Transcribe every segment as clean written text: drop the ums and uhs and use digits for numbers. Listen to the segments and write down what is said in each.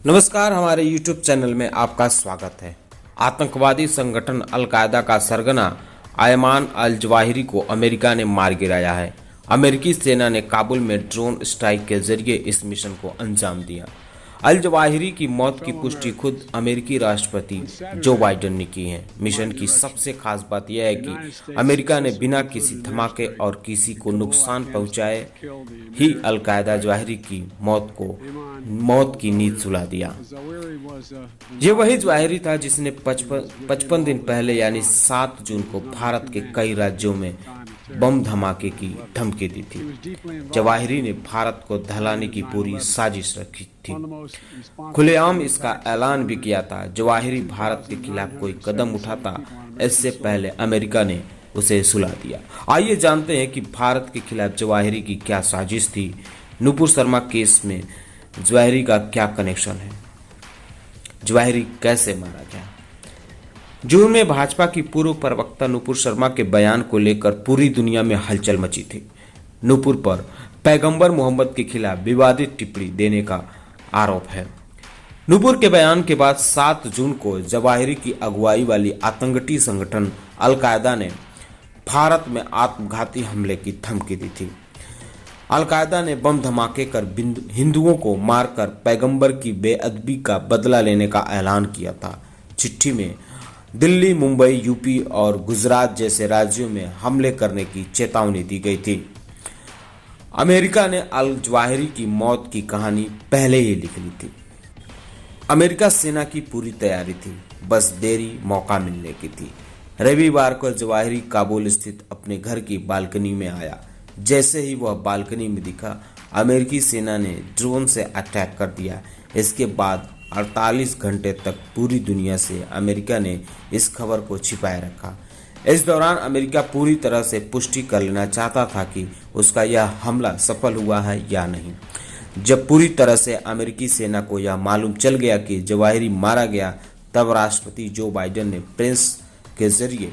नमस्कार, हमारे YouTube channel में आपका स्वागत है। आतंकवादी संगठन अल कायदा का सरगना अयमान अल जवाहिरी को अमेरिका ने मार गिराया है। अमेरिकी सेना ने काबुल में ड्रोन स्ट्राइक के जरिए इस मिशन को अंजाम दिया। अल जवाहिरी की मौत की पुष्टि खुद अमेरिकी राष्ट्रपति जो बाइडेन ने की है। मिशन की सबसे खास बात यह है कि अमेरिका ने बिना किसी धमाके और किसी को नुकसान पहुंचाए ही अल कायदा जवाहिरी की मौत की नींद सुला दिया। ये वही जवाहिरी था जिसने 55 दिन पहले यानी 7 जून को भारत के कई राज्यों में बम धमाके की धमकी दी थी। जवाहिरी ने भारत को दहलाने की पूरी साजिश रखी थी। खुलेआम इसका ऐलान भी किया था। जवाहिरी भारत के खिलाफ कोई कदम उठाता इससे पहले अमेरिका ने उसे सुला दिया। आइए जानते हैं कि भारत के खिलाफ जवाहिरी की क्या साजिश थी। नुपुर शर्मा केस में जवाहिरी का क्या कनेक्शन है, जवाहिरी कैसे मारा गया। जून में भाजपा की पूर्व प्रवक्ता नुपुर शर्मा के बयान को लेकर पूरी दुनिया में हलचल मची थी। नुपुर पर पैगंबर मोहम्मद के खिलाफ विवादित टिप्पणी देने का आरोप है। नुपुर के बयान के बाद 7 जून को जवाहिरी की अगुवाई वाली आतंकी संगठन अल कायदा ने भारत में आत्मघाती हमले की धमकी दी थी। अल कायदा ने बम धमाके कर हिंदुओं को मारकर पैगंबर की बेअदबी का बदला लेने का ऐलान किया था। चिट्ठी में दिल्ली, मुंबई, यूपी और गुजरात जैसे राज्यों में हमले करने की चेतावनी दी गई थी। अमेरिका ने अल जवाहिरी की मौत की कहानी पहले ही लिख ली थी। अमेरिका सेना की पूरी तैयारी थी, बस देरी मौका मिलने की थी। रविवार को जवाहिरी काबुल स्थित अपने घर की बालकनी में आया। जैसे ही वह बालकनी में दिखा, अमेरिकी सेना ने ड्रोन से अटैक कर दिया। इसके बाद 48 घंटे तक पूरी दुनिया से अमेरिका ने इस खबर को छिपाए रखा। इस दौरान अमेरिका पूरी तरह से पुष्टि कर लेना चाहता था कि उसका यह हमला सफल हुआ है या नहीं। जब पूरी तरह से अमेरिकी सेना को यह मालूम चल गया कि जवाहिरी मारा गया, तब राष्ट्रपति जो बाइडेन ने प्रेस के जरिए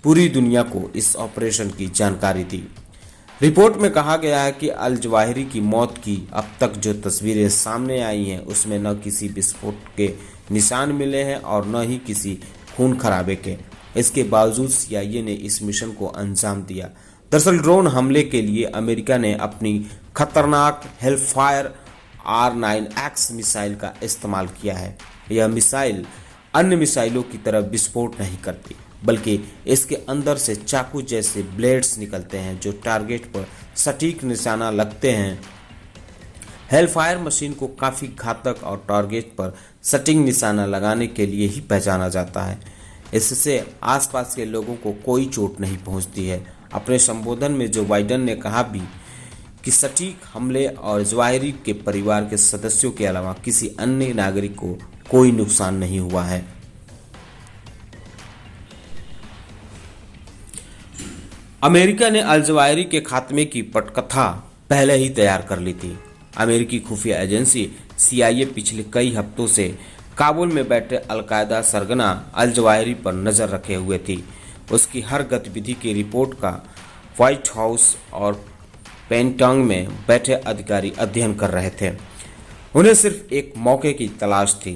पूरी दुनिया को इस ऑपरेशन की जानकारी दी। रिपोर्ट में कहा गया है कि अल जवाहिरी की मौत की अब तक जो तस्वीरें सामने आई हैं, उसमें न किसी विस्फोट के निशान मिले हैं और न ही किसी खून खराबे के। इसके बावजूद CIA ने इस मिशन को अंजाम दिया। दरअसल ड्रोन हमले के लिए अमेरिका ने अपनी खतरनाक हेलफायर R9X मिसाइल का इस्तेमाल किया है। यह मिसाइल अन्य मिसाइलों की तरह विस्फोट नहीं करती, बल्कि इसके अंदर से चाकू जैसे ब्लेड्स निकलते हैं जो टारगेट पर सटीक निशाना लगते हैं। हेलफायर मशीन को काफ़ी घातक और टारगेट पर सटीक निशाना लगाने के लिए ही पहचाना जाता है। इससे आसपास के लोगों को कोई चोट नहीं पहुंचती है। अपने संबोधन में जो बाइडेन ने कहा भी कि सटीक हमले और जवाहिरी के परिवार के सदस्यों के अलावा किसी अन्य नागरिक को कोई नुकसान नहीं हुआ है। अमेरिका ने अल जवाहिरी के खात्मे की पटकथा पहले ही तैयार कर ली थी। अमेरिकी खुफिया एजेंसी CIA पिछले कई हफ्तों से काबुल में बैठे अल कायदा सरगना अल जवाहिरी पर नजर रखे हुए थी। उसकी हर गतिविधि की रिपोर्ट का व्हाइट हाउस और पेंटागन में बैठे अधिकारी अध्ययन कर रहे थे। उन्हें सिर्फ एक मौके की तलाश थी।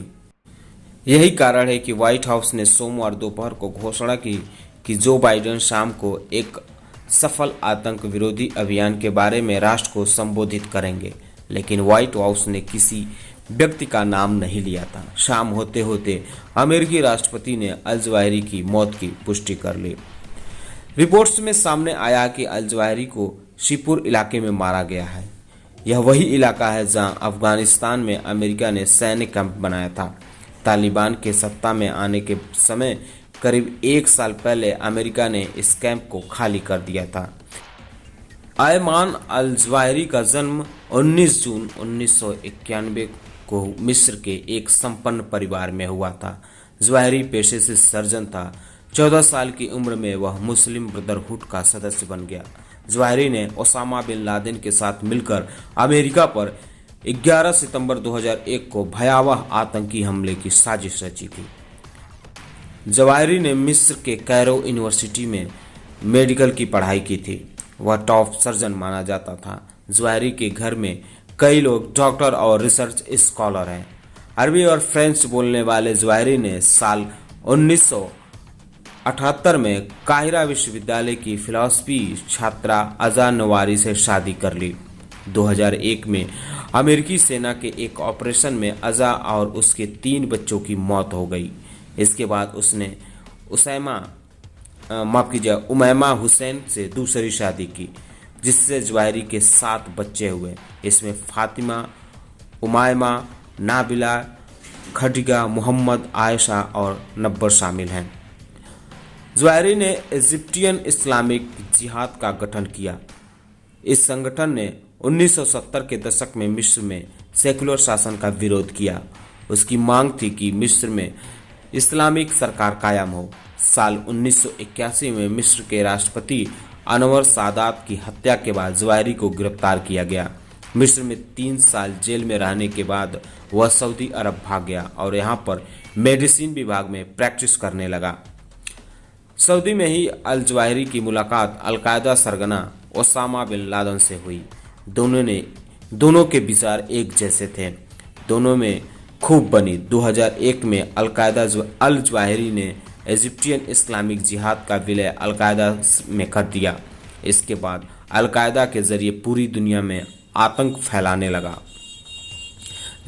यही कारण है कि व्हाइट हाउस ने सोमवार दोपहर को घोषणा की कि जो बाइडेन शाम को एक सफल आतंक विरोधी अभियान के बारे में राष्ट्र को संबोधित करेंगे, लेकिन व्हाइट हाउस ने किसी व्यक्ति का नाम नहीं लिया था। शाम होते होते अमेरिकी राष्ट्रपति ने अल जवाहिरी की मौत की पुष्टि कर ली। रिपोर्ट्स में सामने आया कि अल जवाहिरी को शिपुर इलाके में मारा गया है। यह वही इलाका है जहां अफगानिस्तान में अमेरिका ने सैन्य कैंप बनाया था। तालिबान के सत्ता में आने के समय करीब 1 साल पहले अमेरिका ने इस कैंप को खाली कर दिया था। अयमान अल जवाहिरी का जन्म 19 जून 1991 को मिस्र के एक संपन्न परिवार में हुआ था। जवाहिरी पेशे से सर्जन था। 14 साल की उम्र में वह मुस्लिम ब्रदरहुड का सदस्य बन गया। जवाहिरी ने ओसामा बिन लादेन के साथ मिलकर अमेरिका पर 11 सितंबर 2001 को भयावह आतंकी हमले की साजिश रची थी। जवाहिरी ने मिस्र के कैरो यूनिवर्सिटी में मेडिकल की पढ़ाई की थी। वह टॉप सर्जन माना जाता था। जवाहिरी के घर में कई लोग डॉक्टर और रिसर्च स्कॉलर हैं। अरबी और फ्रेंच बोलने वाले ज़वाहिरी ने साल 1978 में काहिरा विश्वविद्यालय की फिलॉसफी छात्रा अज़ा नवारी से शादी कर ली। 2001 में अमेरिकी सेना के एक ऑपरेशन में अज़ा और उसके 3 बच्चों की मौत हो गई। इसके बाद उसने उमैमा हुसैन से दूसरी शादी की, जिससे ज़वाहिरी के 7 बच्चे हुए। इसमें फातिमा, उमैमा, नाबिला, खदीजा, मोहम्मद, आयशा और नब्बर शामिल हैं। ज़वाहिरी ने इजिप्टियन इस्लामिक जिहाद का गठन किया। इस संगठन ने 1970 के दशक में मिस्र में सेकुलर शासन का विरोध किया। उसकी मांग थी कि मिस्र में इस्लामिक सरकार कायम हो। साल 1981 में मिस्र के राष्ट्रपति अनवर सादात की हत्या के बाद ज़वाहिरी को गिरफ्तार किया गया। मिस्र में 3 साल जेल में रहने के बाद वह सऊदी अरब भाग गया और यहाँ पर मेडिसिन विभाग में प्रैक्टिस करने लगा। सऊदी में ही अल ज़वाहिरी की मुलाकात अलकायदा सरगना ओसामा बिन लादेन से हुई। दोनों के विचार एक जैसे थे, दोनों में खूब बनी। 2001 में अल ज़वाहिरी ने इजिप्टियन इस्लामिक जिहाद का विलय अलकायदा में कर दिया। इसके बाद अलकायदा के जरिए पूरी दुनिया में आतंक फैलाने लगा।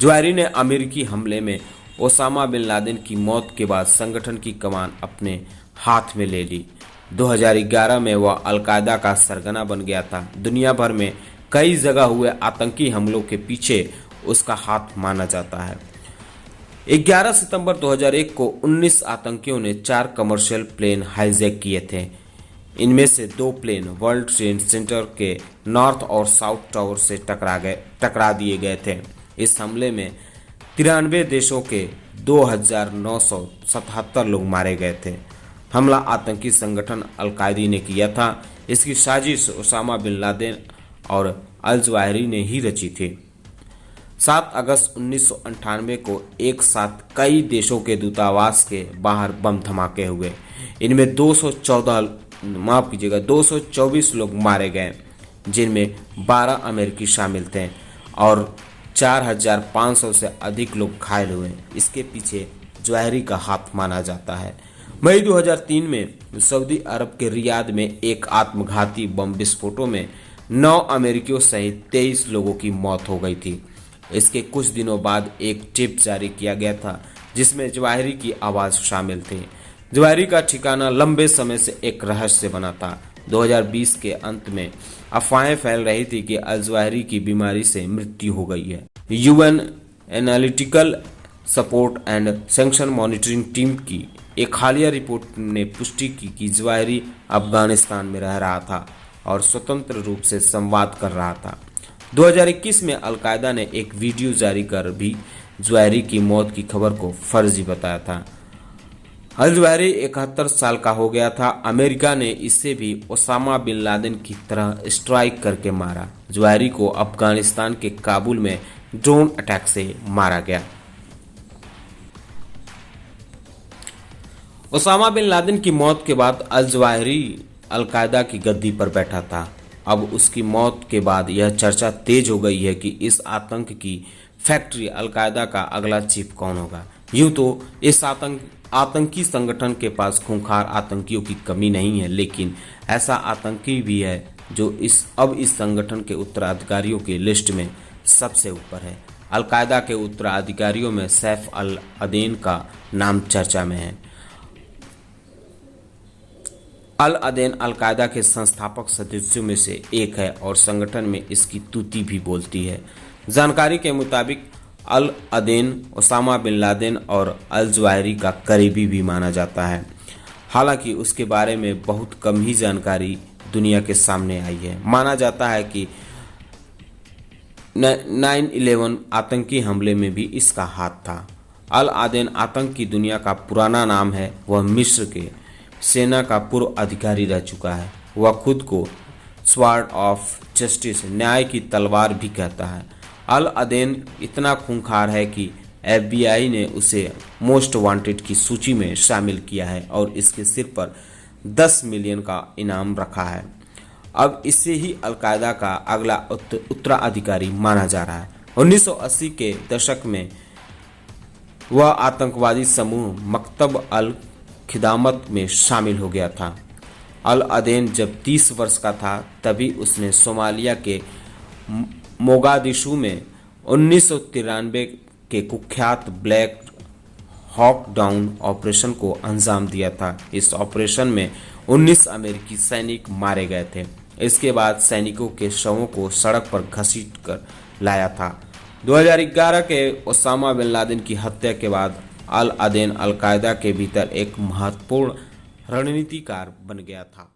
ज़वाहिरी ने अमेरिकी हमले में ओसामा बिन लादेन की मौत के बाद संगठन की कमान अपने हाथ में ले ली। 2011 में वह अलकायदा का सरगना बन गया था। दुनिया भर में कई जगह हुए आतंकी हमलों के पीछे उसका हाथ माना जाता है। 11 सितंबर 2001 को 19 आतंकियों ने 4 कमर्शियल प्लेन हाईजैक किए थे। इनमें से 2 प्लेन वर्ल्ड ट्रेड सेंटर के नॉर्थ और साउथ टावर से टकरा दिए गए थे। इस हमले में 93 देशों के 2977 लोग मारे गए थे। हमला आतंकी संगठन अलकायदा ने किया था। इसकी साजिश ओसामा बिन लादेन और अल ज़वाहिरी ने ही रची थी। 7 अगस्त 1998 को एक साथ कई देशों के दूतावास के बाहर बम धमाके हुए। इनमें 224 लोग मारे गए, जिनमें 12 अमेरिकी शामिल थे और 4500 से अधिक लोग घायल हुए। इसके पीछे ज़वाहिरी का हाथ माना जाता है। मई 2003 में सऊदी अरब के रियाद में एक आत्मघाती बम विस्फोटों में 9 अमेरिकियों सहित 23 लोगों की मौत हो गई थी। इसके कुछ दिनों बाद एक टिप जारी किया गया था जिसमें ज़वाहिरी की आवाज़ शामिल थी। ज़वाहिरी का ठिकाना लंबे समय से एक रहस्य बना था। 2020 के अंत में अफवाहें फैल रही थी कि अल ज़वाहिरी की बीमारी से मृत्यु हो गई है। UN analytical support and sanction monitoring team की एक हालिया रिपोर्ट ने पुष्टि की कि ज़वाहिरी अफगानिस्तान में रह रहा था और स्वतंत्र रूप से संवाद कर रहा था। 2021 में अलकायदा ने एक वीडियो जारी कर भी ज़वाहिरी की मौत की खबर को फर्जी बताया था। अल ज़वाहिरी 71 साल का हो गया था। अमेरिका ने इसे भी ओसामा बिन लादेन की तरह स्ट्राइक करके मारा। ज़वाहिरी को अफगानिस्तान के काबुल में ड्रोन अटैक से मारा गया। ओसामा बिन लादेन की मौत के बाद अल ज़वाहिरी अलकायदा की गद्दी पर बैठा था। अब उसकी मौत के बाद यह चर्चा तेज हो गई है कि इस आतंक की फैक्ट्री अलकायदा का अगला चीफ कौन होगा। यूं तो इस आतंकी संगठन के पास खूंखार आतंकियों की कमी नहीं है, लेकिन ऐसा आतंकी भी है जो इस संगठन के उत्तराधिकारियों की लिस्ट में सबसे ऊपर है। अलकायदा के उत्तराधिकारियों में सैफ अल अदेन का नाम चर्चा में है। अल अदेन अलकायदा के संस्थापक सदस्यों में से एक है और संगठन में इसकी तूती भी बोलती है। जानकारी के मुताबिक अल अदेन ओसामा बिन लादेन और अल ज़वाहिरी का करीबी भी माना जाता है। हालांकि उसके बारे में बहुत कम ही जानकारी दुनिया के सामने आई है। माना जाता है कि 9/11 आतंकी हमले में भी इसका हाथ था। अल अदेन आतंक की दुनिया का पुराना नाम है। वह मिस्र के सेना का पूर्व अधिकारी रह चुका है। वह खुद को स्वॉर्ड ऑफ जस्टिस, न्याय की तलवार भी कहता है। अल अदेन इतना खूंखार है कि FBI ने उसे मोस्ट वांटेड की सूची में शामिल किया है और इसके सिर पर 10 मिलियन का इनाम रखा है। अब इसे ही अलकायदा का अगला उत्तराधिकारी माना जा रहा है। 1980 के दशक में वह आतंकवादी समूह मकतब अल खिदामत में शामिल हो गया था। अल अदेन जब 30 वर्ष का था तभी उसने सोमालिया के मोगादिशु में 1993 के कुख्यात ब्लैक हॉक डाउन ऑपरेशन को अंजाम दिया था। इस ऑपरेशन में 19 अमेरिकी सैनिक मारे गए थे। इसके बाद सैनिकों के शवों को सड़क पर घसीटकर लाया था। 2011 के ओसामा बिन लादेन की हत्या के बाद अल अदेन अल कायदा के भीतर एक महत्वपूर्ण रणनीतिकार बन गया था।